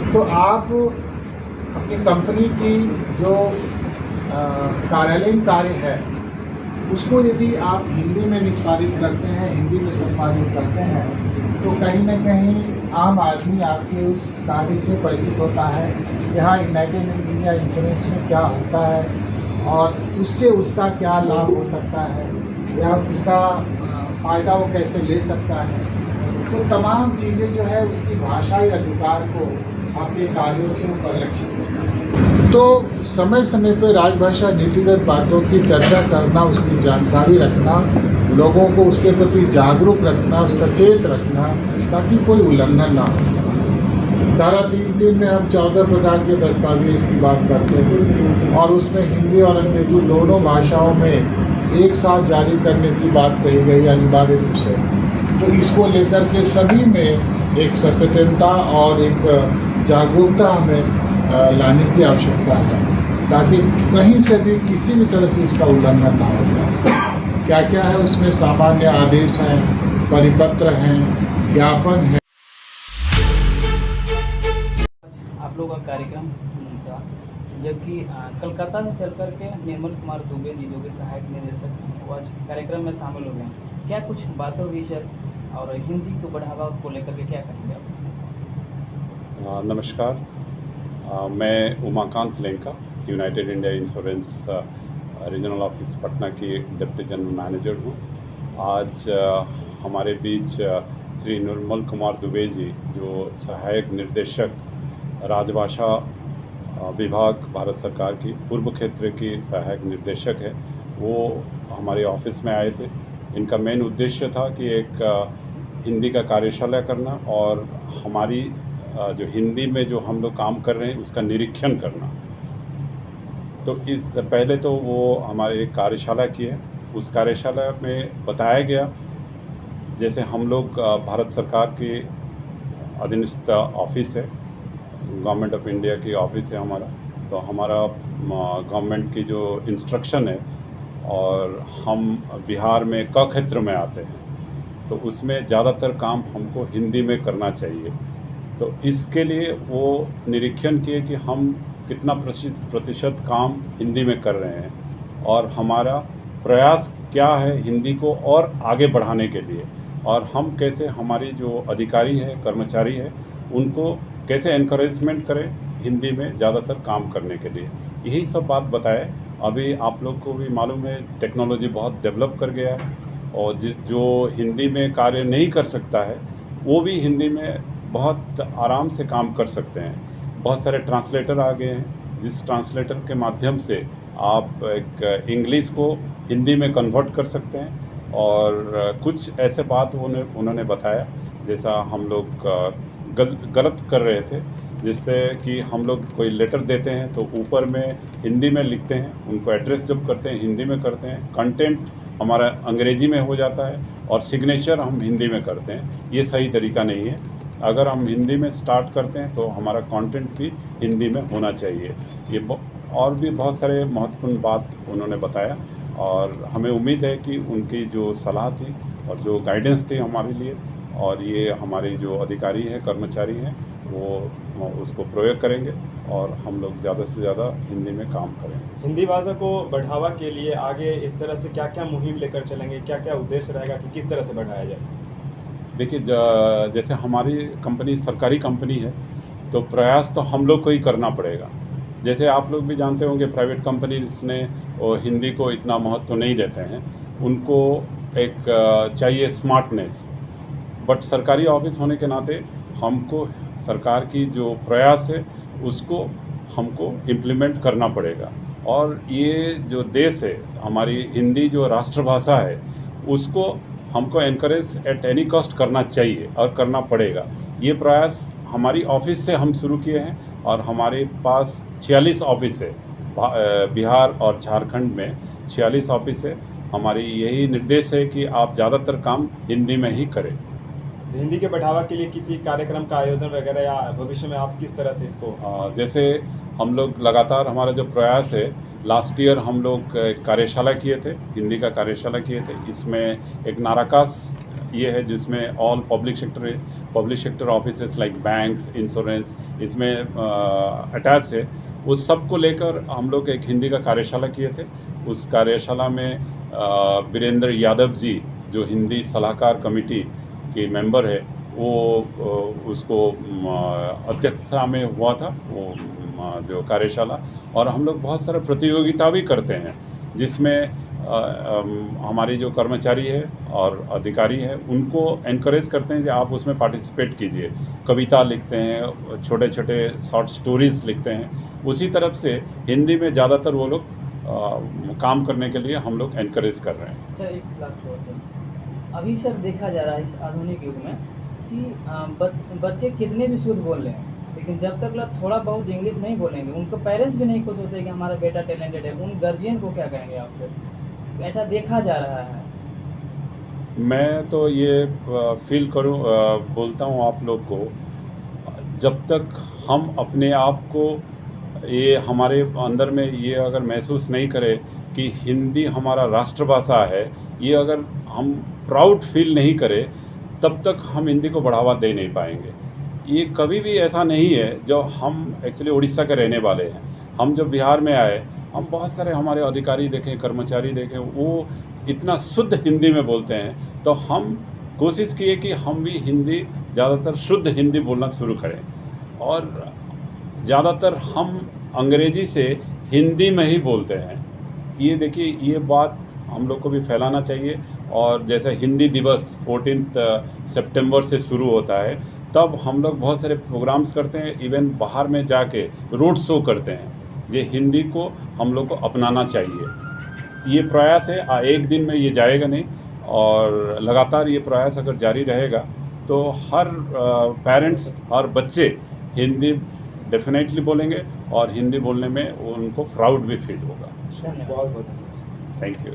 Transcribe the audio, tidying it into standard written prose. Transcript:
तो आप अपनी कंपनी की जो कार्यालयीन कार्य है उसको यदि आप हिंदी में निष्पादित करते हैं, हिंदी में संपादित करते हैं, तो कहीं न कहीं आम आदमी आपके उस कार्य से परिचित होता है। यहाँ यूनाइटेड इंडिया इंश्योरेंस में क्या होता है और उससे उसका क्या लाभ हो सकता है या उसका फ़ायदा वो कैसे ले सकता है। तो तमाम चीज़ें जो है उसकी भाषाई अधिकार को आपके कार्यों से परिलक्षित होता है। तो समय समय पर राजभाषा नीतिगत बातों की चर्चा करना, उसकी जानकारी रखना, लोगों को उसके प्रति जागरूक रखना, सचेत रखना, ताकि कोई उल्लंघन ना हो। धारा 3(3) में हम 14 प्रकार के दस्तावेज की बात करते हैं और उसमें हिंदी और अंग्रेजी दोनों भाषाओं में एक साथ जारी करने की बात कही गई अनिवार्य रूप से। तो इसको लेकर के सभी में एक सचेतनता और एक जागरूकता हमें लाने की आवश्यकता है, ताकि कहीं से भी किसी भी तरह से इसका उल्लंघन ना हो जाए। क्या क्या है उसमें सामान्य आदेश हैं, परिपत्र हैं, ज्ञापन है। आप लोगों का कार्यक्रम था, जबकि कलकत्ता से चल कर के निर्मल कुमार दुबे जी जो कि सहायक निदेशक वो आज कार्यक्रम में शामिल हो गए। क्या कुछ बातें हुई सर, और हिंदी को बढ़ावा को लेकर के क्या करेंगे आप? नमस्कार, मैं Umakant Lenka, United India insurance regional office Patna की डिप्टी जनरल मैनेजर हूँ। आज हमारे बीच श्री निर्मल कुमार दुबे जी, जो सहायक निर्देशक राजभाषा विभाग भारत सरकार की पूर्व क्षेत्र की सहायक निर्देशक है, वो हमारे ऑफिस में आए थे। इनका मेन उद्देश्य था कि एक हिंदी का कार्यशाला करना और हमारी जो हिंदी में जो हम लोग काम कर रहे हैं उसका निरीक्षण करना। तो इस पहले तो वो हमारे एक कार्यशाला की है। उस कार्यशाला में बताया गया, जैसे हम लोग भारत सरकार के अधीनस्थ ऑफिस है, गवर्नमेंट ऑफ इंडिया की ऑफिस है हमारा। तो हमारा गवर्नमेंट की जो इंस्ट्रक्शन है और हम बिहार में क क्षेत्र में आते हैं, तो उसमें ज़्यादातर काम हमको हिंदी में करना चाहिए। तो इसके लिए वो निरीक्षण किए कि हम कितना प्रतिशत काम हिंदी में कर रहे हैं और हमारा प्रयास क्या है हिंदी को और आगे बढ़ाने के लिए, और हम कैसे हमारी जो अधिकारी है, कर्मचारी है, उनको कैसे एनकरेजमेंट करें हिंदी में ज़्यादातर काम करने के लिए। यही सब बात बताए। अभी आप लोग को भी मालूम है टेक्नोलॉजी बहुत डेवलप कर गया है और जो हिंदी में कार्य नहीं कर सकता है वो भी हिंदी में बहुत आराम से काम कर सकते हैं। बहुत सारे ट्रांसलेटर आ गए हैं, जिस ट्रांसलेटर के माध्यम से आप एक इंग्लिश को हिंदी में कन्वर्ट कर सकते हैं। और कुछ ऐसे बात उन्होंने बताया, जैसा हम लोग गलत कर रहे थे, जिससे कि हम लोग कोई लेटर देते हैं तो ऊपर में हिंदी में लिखते हैं, उनको एड्रेस जब करते हैं हिंदी में करते हैं, कंटेंट हमारा अंग्रेजी में हो जाता है और सिग्नेचर हम हिंदी में करते हैं। ये सही तरीका नहीं है। अगर हम हिंदी में स्टार्ट करते हैं तो हमारा कंटेंट भी हिंदी में होना चाहिए। ये और भी बहुत सारे महत्वपूर्ण बात उन्होंने बताया और हमें उम्मीद है कि उनकी जो सलाह थी और जो गाइडेंस थी हमारे लिए, और ये हमारे जो अधिकारी हैं, कर्मचारी हैं, वो उसको प्रयोग करेंगे और हम लोग ज़्यादा से ज़्यादा हिंदी में काम करेंगे। हिंदी भाषा को बढ़ावा के लिए आगे इस तरह से क्या क्या मुहिम लेकर चलेंगे, क्या क्या उद्देश्य रहेगा कि किस तरह से बढ़ाया जाए? देखिए, जैसे हमारी कंपनी सरकारी कंपनी है तो प्रयास तो हम लोग को ही करना पड़ेगा। जैसे आप लोग भी जानते होंगे प्राइवेट कंपनीज ने हिंदी को इतना महत्व नहीं देते हैं, उनको एक चाहिए स्मार्टनेस। बट सरकारी ऑफिस होने के नाते हमको सरकार की जो प्रयास है उसको हमको इम्प्लीमेंट करना पड़ेगा। और ये जो देश है, हमारी हिंदी जो राष्ट्रभाषा है, उसको हमको एनकरेज एट एनी कॉस्ट करना चाहिए और करना पड़ेगा। ये प्रयास हमारी ऑफिस से हम शुरू किए हैं और हमारे पास 46 ऑफिस है, बिहार और झारखंड में 46 ऑफिस है। हमारी यही निर्देश है कि आप ज़्यादातर काम हिंदी में ही करें। हिंदी के बढ़ावा के लिए किसी कार्यक्रम का आयोजन वगैरह या भविष्य में आप किस तरह से इसको? जैसे हम लोग लगातार हमारा जो प्रयास है, लास्ट ईयर हम लोग कार्यशाला किए थे, हिंदी का कार्यशाला किए थे। इसमें एक नाराकास ये है जिसमें all public sector offices like banks, insurance इसमें अटैच है। उस सब को लेकर हम लोग एक हिंदी का कार्यशाला किए थे। उस कार्यशाला में वीरेंद्र यादव जी जो हिंदी सलाहकार कमेटी के मेंबर है वो उसको अध्यक्षता में हुआ था वो जो कार्यशाला। और हम लोग बहुत सारे प्रतियोगिता भी करते हैं जिसमें हमारी जो कर्मचारी है और अधिकारी है उनको एनकरेज करते हैं कि आप उसमें पार्टिसिपेट कीजिए। कविता लिखते हैं, छोटे छोटे शॉर्ट स्टोरीज़ लिखते हैं। उसी तरफ से हिंदी में ज़्यादातर वो लोग काम करने के लिए हम लोग एनकरेज कर रहे हैं। सर एक लास्ट क्वेश्चन, अभी सर देखा जा रहा है इस आधुनिक युग में कि बच्चे कितने भी शुद्ध बोल रहे हैं, लेकिन जब तक लोग थोड़ा बहुत इंग्लिश नहीं बोलेंगे उनको पेरेंट्स भी नहीं खुश होते कि हमारा बेटा टैलेंटेड है। उन गार्जियन को क्या कहेंगे आप सर? ऐसा देखा जा रहा है। मैं तो ये बोलता हूँ आप लोग को, जब तक हम अपने आप को ये हमारे अंदर में ये अगर महसूस नहीं करें कि हिंदी हमारा राष्ट्रभाषा है, ये अगर हम प्राउड फील नहीं करें तब तक हम हिंदी को बढ़ावा दे नहीं पाएंगे। ये कभी भी ऐसा नहीं है। जो हम एक्चुअली उड़ीसा के रहने वाले हैं, हम जब बिहार में आए हम बहुत सारे हमारे अधिकारी देखें, कर्मचारी देखें, वो इतना शुद्ध हिंदी में बोलते हैं। तो हम कोशिश किए कि हम भी हिंदी ज़्यादातर शुद्ध हिंदी बोलना शुरू करें। और ज़्यादातर हम अंग्रेजी से हिंदी में ही बोलते हैं। ये देखिए, ये बात हम लोग को भी फैलाना चाहिए। और जैसे हिंदी दिवस 14 सितंबर से शुरू होता है, तब हम लोग बहुत सारे प्रोग्राम्स करते हैं, इवन बाहर में जाके रोड शो करते हैं। ये हिंदी को हम लोग को अपनाना चाहिए। ये प्रयास है, एक दिन में ये जाएगा नहीं, और लगातार ये प्रयास अगर जारी रहेगा तो हर पेरेंट्स और बच्चे हिंदी डेफिनेटली बोलेंगे और हिंदी बोलने में उनको प्राउड भी फील होगा। धन्यवाद। बहुत बहुत धन्यवाद। Thank you.